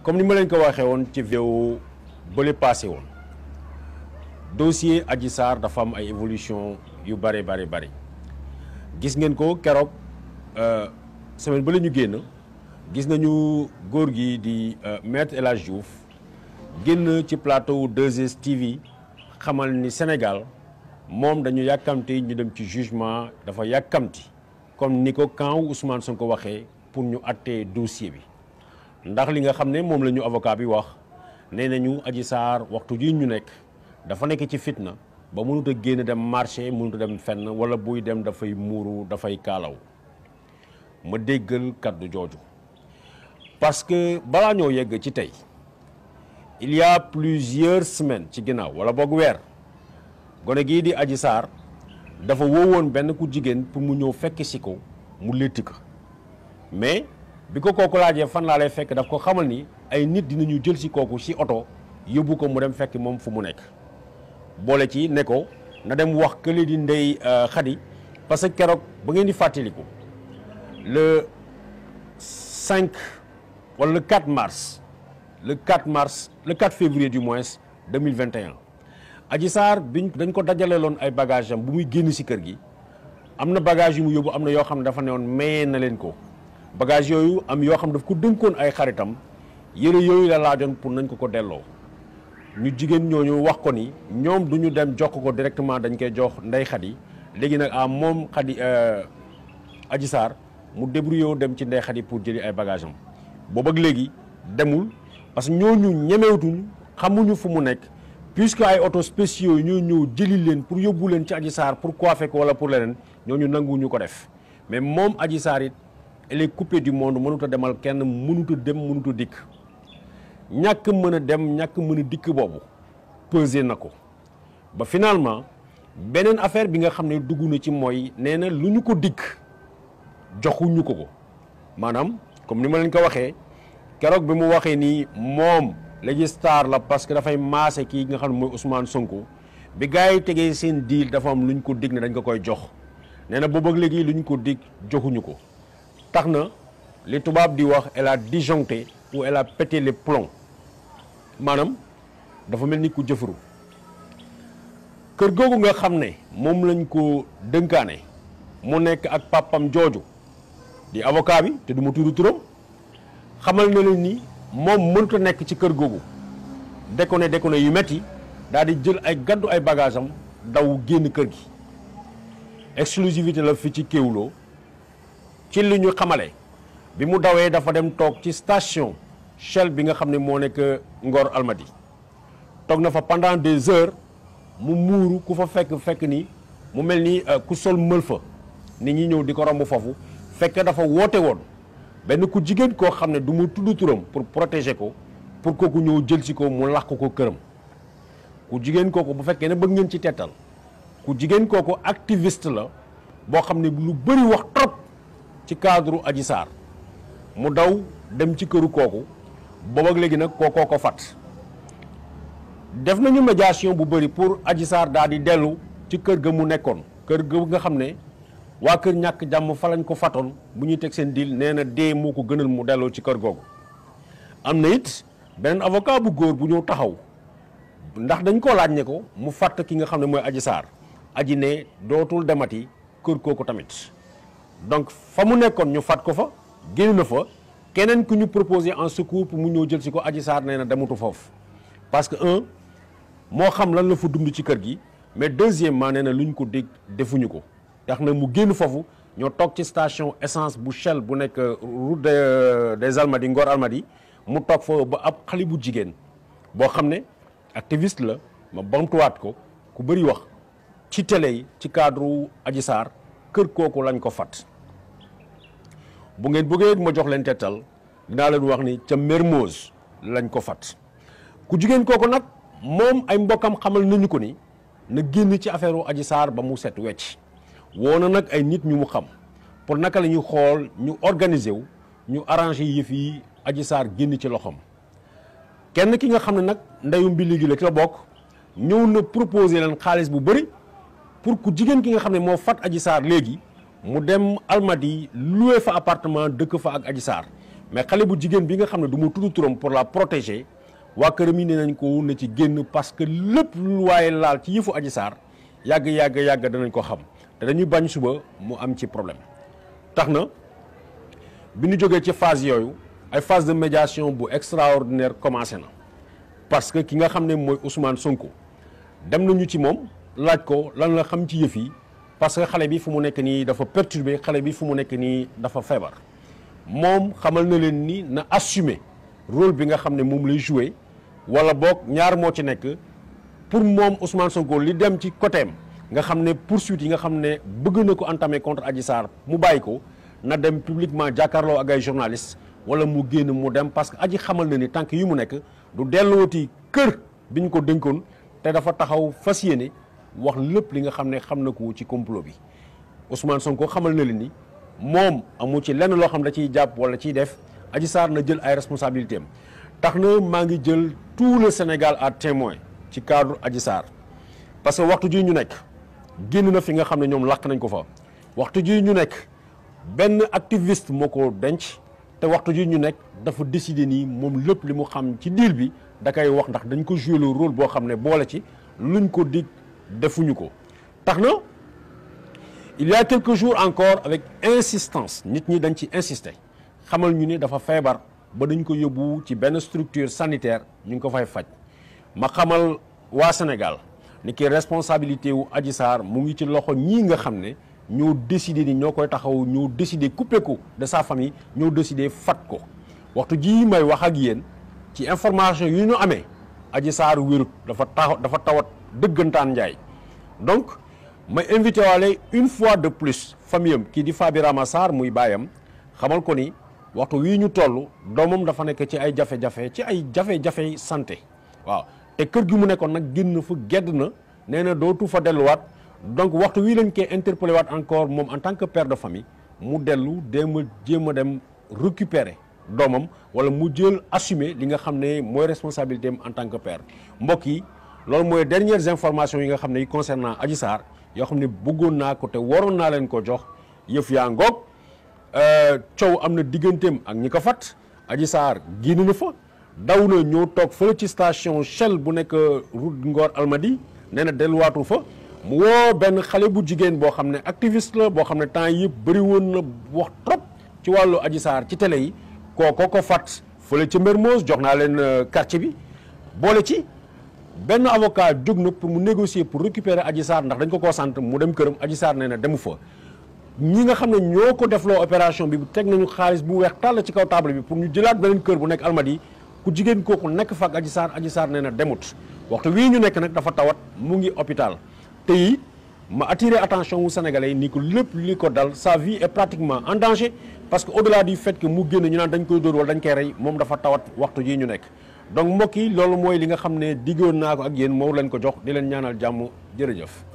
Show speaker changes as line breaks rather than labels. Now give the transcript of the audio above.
comme ni ma leen ko waxee woon ci vidéo bële passé woon dossier Adji Sarr dafa am ay évolution yu bari gis ngeen ko keroog semaine ba la ñu génn gis nañu góor gi di maître El Hadji Diouf génn ci plateau 2STV xamal ni Sénégal moom dañu yàkkamti ñu dem ci jugement dafa yàkkamti comme ni ko camp Ousmane Sonko waxee pour ñu attee dossier bi ndax li nga xam ne moom la ñu avocat bi wax nee nañu Adji Sarr waxtu ji ñu nekk dafa nekk ci fitna ba mënut a génn dem marché mënut a dem fenn wala buy dem dafay muuru dafay kaalaw ma déggal kaddu jooju parce que balaa ñoo yegg ci tey il y a plusieurs semaines ci ginnaaw wala boog weer gone gii di Adji Sarr dafa woowoon benn ku jigéen pour mu ñëw fekk si ko mu létti ko mais bi ko kooku laajee fan laa lay fekk daf ko xamal ni ay nit dinañu jël si kooku si oto yóbbu ko mu dem fekk moom fu mu nekk boole ci ne ko na dem wax kële di Ndeye Khady parce que keroog ba ngeen di fàttaliku le 5 wala le 4 mars le 4 février du moins 2021 Adji Sarr biñ dañ ko dajaleeloon ay bagage am bu muy génn si kër gi am na bagage yu mu yóbbu am na yoo xam ne dafa newoon mayee na leen ko bagage yooyu am yoo xam daf ko dënkoon ay xaritam yére yooyu la laajoon pour nañ ko delloo ñu jigéen ñooñu wax ko ni ñoom du ñu dem jox ko directement dañ koy jox Ndeye Khady léegi nag moom Khady Adji Sarr mu débrouillé wu dem ci Ndeye Khady pour jëli ay bagage am boobu ak léegi demul parce que ñooñu ñemewutuñ xamuñu fu mu nekk puisque ay auto spéciaux yi ñoo ñëw jëli leen pour yóbbu leen ci Adji Sarr pour coiffer ko wala pour leneen ñooñu nanguwuñu ko def mais moom Adji Sarr it elle est coupée du monde mënut a demal kenn mënut a dem mënut a dikk ñàkk mën a dem ñàkk mën a dikk boobu pesé na ko ba finalement beneen affaire bi nga xam ne dugg na ci mooy nee na lu ñu ko dikk joxuñu ko maanaam comme ni ma leen ko waxee keroog bi mu waxee nii moom légistar la parce que dafay maase kii nga xam ne mooy Ousmane Sonko bi gars yi tegee seen deal dafa am lu ñu ko dig ne dañ ko koy jox nee na boobu ak léegi lu ñu ko dig joxuñu ko tax na li tubaab di wax elle a disjoncté ou elle a pété les plombs maanaam dafa mel ni ku jëfuru kër googu nga xam ne moom lañ ko dënkaane mu nekk ak papam jooju di avocat bi te du ma tudd turam xamal na leen ni moom mënut a nekk ci kër googu déconné yu metti daal di jël ay gaddu ay bagage am daw génn kër gi exclusivité la fi ci Kéwoulo ci li ñu xamale bi mu dawee dafa dem toog ci station Shell bi nga xam ne moo nekk Ngor Almadi toog na fa pendant des heures mu muuru ku fa fekk ni mu mel ni ku sol mël fa nit ñi ñëw di ko romb foofu fekk dafa woote woon benn ku jigéen koo xam ne du mu tudd turam pour protéger ko pour kooku ñëw jël si ko mu làq ko këram ku jigéen kooku bu fekkee ne bëgg ngeen ci tettal ku jigéen kooku activiste la boo xam ne lu bëri wax trop ci cadre Adji Sarr mu daw dem ci këru kooku boobu ak léegi nag kookoo ko fat def nañu médiation bu bëri pour Adji Sarr daal di dellu ci kër ga mu nekkoon kër ga nga xam ne waa kër ñàkk jàmm fa lañ ko fatoon bu ñuy teg seen deal nee na dee moo ko gënal mu delloo ci kër googu am na it beneen avocat bu góor bu ñëw taxaw ndax dañ ko laaj ne ko mu fàtt ki nga xam ne mooy Adji Sarr aji ne dootul demati kër kooku tamit donc fa mu nekkoon ñu fat ko fa génn na fa keneen ku ñu proposé en secours pour mu ñëw jël si ko Adji Sarr nee na dematu foofu parce que moo xam lan la fa dund ci kër gi mais deuxièmement nee na lu ñu ko dégg defuñu ko tax na mu génn foofu ñoo toog ci station essence bu Shell bu nekk route des Almadies Ngor Almadies mu toog fa ba ab xale bu jigéen boo xam ne activiste la ma bamtuwaat ko ku bëri wax ci télé yi ci cadre Adji Sarr kër kooku lañ ko fat bu ngeen bëggee ma jox leen tettal dinaa leen wax ni ca Mermoz lañ ko fat ku jigéen kooku nag moom ay mbokkam xamal nañu ko ni na génn ci affaire u Adji Sarr ba mu set wecc woo na nag ay nit ñu mu xam pour naka la ñuy xool ñu organiser wu ñu arranger yëf yi Adji Sarr génn ci loxoom kenn ki nga xam ne nag ndeyu mbili gi la ci la bokk ñëw na proposer leen xaalis bu bëri pour ku jigéen ki nga xam ne moo fat Adji Sarr léegi mu dem Almadies loué fa appartement dëkk fa ak Adji Sarr mais xale bu jigéen bi nga xam ne du ma tudd turam pour la protéger waa këram yi nee nañ ko na ci génn parce que lépp lu waaye laal ci yëfu Adji Sarr yàgg danañ ko xam te dañuy bañ suba mu am ci problème. tax na bi ñu jógee ci phase yooyu ay phase de médiation bu extraordinaire commencé na parce que ki nga xam ne mooy Ousmane Sonko dem nañu ci moom laaj ko lan la xam ci yëf yi parce que xale bi fu mu nekk nii dafa perturbé, xale bi fu mu nekk nii dafa feebar moom xamal na leen ni na assumer rôle bi nga xam ne moom lay joué wala boog ñaar moo ci nekk pour moom Ousmane Sonko li dem ci côté am nga xam ne poursuite yi nga xam ne bëgg na ko entamer contre Adji Sarr mu bàyyi ko na dem publiquement jàkkaarloo ak ay journalistes wala mu génn mu dem parce que Adji xamal na ni tànk yi mu nekk du dellooti kër bi ñu ko dénkoon te dafa taxaw fas yéene wax lépp li nga xam ne xam na ko ci complot bi Ousmane Sonko xamal na leen ni moom amu ci lenn loo xam da ciy jàpp wala ciy def Adji Sarr na jël ay responsabilités am tax na maa ngi jël tout le Sénégal à témoin ci cadre Adji Sarr parce que waxtu ji ñu nekk génn na fi nga xam ne ñoom làq nañ ko fa waxtu ji ñu nekk benn activiste moo ko denc te waxtu ji ñu nekk dafa décider nii moom lépp li mu xam ci deal bi da koy wax ndax dañ ko jouer le rôle boo xam ne boole ci luñ ko dig defuñu ko tax na il y a quelques jours encore avec insistance nit ñi dañ ci insister xamal ñu ni dafa feebar ba dañ ko yóbbu ci benn structure sanitaire ñu ngi ko fay faj ma xamal waa Sénégal ni ki responsabilité wu Adji Sarr mu ngi ci loxo ñii nga xam ne ñoo décidé ni ñoo koy taxaw ñoo décidé couper ko de sa famille ñoo décidé fat ko waxtu jii may wax ak yéen ci information yu ñu amee Adji Sarr wérut dafa tawat dëggantaan njaay donc may invité waale une fois de plus famille am kii di Faby Rama Sarr muy baayam xamal ko ni waxtu wii ñu toll doomam dafa nekk ci ay jafe-jafe santé waaw te kër gi mu nekkoon nag génn fa gedd na nee na dootu fa delluwaat donc waxtu wii lañ koy interpellé waat encore moom en tant que père de famille mu dellu jéem a dem récupérer doomam wala mu jël assumer li nga xam ne mooy responsabilité am en tant que père mbokk yi loolu mooy dernières informations yi nga xam ne yi concernant Adji Sarr yoo xam ne bëggoon naa ko te waroon naa leen ko jox yëf yaa ngoog coow am na digganteem ak ñi ko fat Adji Sarr génn na fa daw na ñoo toog fële ci station Shell bu nekk route Ngor Almadi nee na delluwaatu fa mu woo benn xale bu jigéen boo xam ne activiste la boo xam ne temps yëpp bëri woon na wax trop ci wàllu Adji Sarr ci télé yi kooko ko fat fële ci Mermoz jox naa leen quartier bi boole ci benn avocat jóg na pour mu négocier pour récupérer Adji Sarr ndax dañ ko koo sant mu dem këram Adji Sarr nee na demu fa ñi nga xam ne ñoo ko defloo opération bi teg nañu xaalis bu weex tàll ci kaw table bi pour ñu jëlaat beneen kër bu nekk Almadi ku jigéen kooku nekk fa ak Adji Sarr nee na demut waxtu wii ñu nekk nag dafa tawat mu ngi hôpital te yi ma attiré attention wu sénégalais yi ni ko lépp li ko dal sa vie est pratiquement en danger parce que au-delà du fait que mu génn ñu naan dañ koy dóor wala dañ koy rey moom dafa tawat waxtu jii ñu nekk donc mbokk yi loolu mooy li nga xam ne diggoon naa ko ak yéen moo leen ko jox di leen ñaanal jàmm jërëjëf